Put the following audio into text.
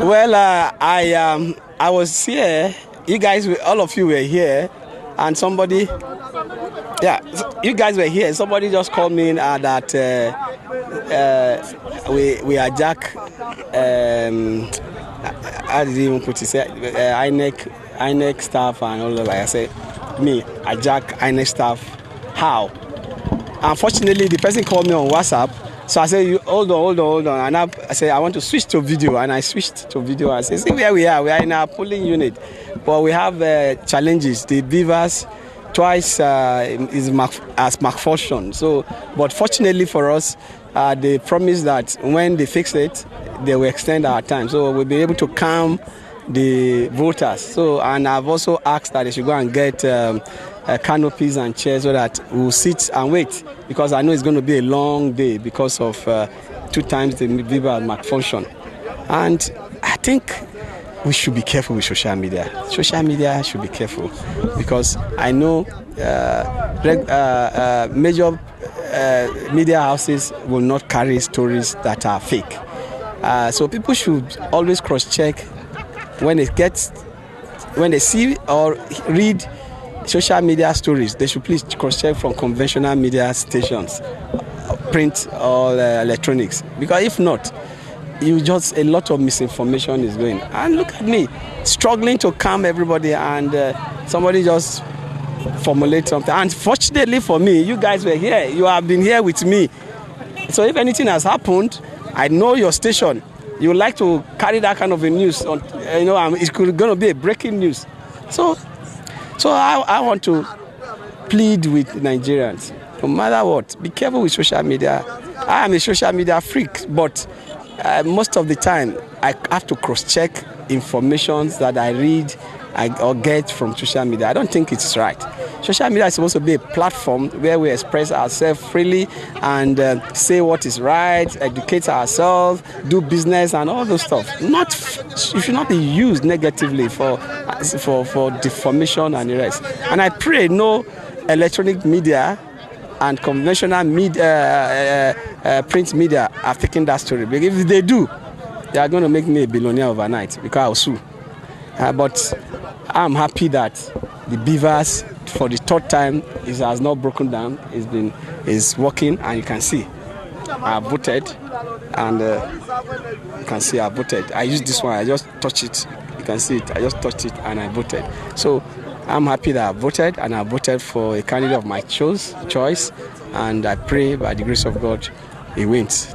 Well, I was here. You guys, all of you were here, and somebody, you guys were here. Somebody just called me that we hijack. How did he even put it? INEC staff and all that. Like I said, me hijack INEC staff. How? Unfortunately, the person called me on WhatsApp. So I said, hold on. And I said, I want to switch to video. And I switched to video. I said, see where we are. We are in our polling unit. But we have challenges. The beavers twice is malfunction. So, but fortunately for us, they promised that when they fix it, they will extend our time. So we'll be able to calm the voters. So, and I've also asked that they should go and get canopies and chairs so that we'll sit and wait, because I know it's going to be a long day because of 2 times the beaver malfunction. And I think we should be careful with social media. Social media should be careful, because I know major media houses will not carry stories that are fake. So people should always cross-check when they see or read social media stories. They should please cross-check from conventional media stations, print or electronics, because if not, a lot of misinformation is going. And look at me, struggling to calm everybody, and somebody just formulate something. And fortunately for me, you guys were here. You have been here with me. So if anything has happened, I know your station. You would like to carry that kind of a news on, it's going to be a breaking news. So I want to plead with Nigerians, no matter what, be careful with social media. I am a social media freak, but most of the time I have to cross-check information that I read or get from social media. I don't think it's right. Social media is supposed to be a platform where we express ourselves freely and say what is right, educate ourselves, do business and all those stuff. It should not be used negatively for deformation and the rest. And I pray no electronic media and conventional media, print media are taking that story. Because if they do, they are going to make me a billionaire overnight, because I'll sue. But I'm happy that the beavers, for the 3rd time, it has not broken down. It's working, and you can see I voted, and you can see I voted. I used this one. I just touched it. You can see it. I just touched it, and I voted. So I'm happy that I voted, and I voted for a candidate of my choice, and I pray by the grace of God, he wins.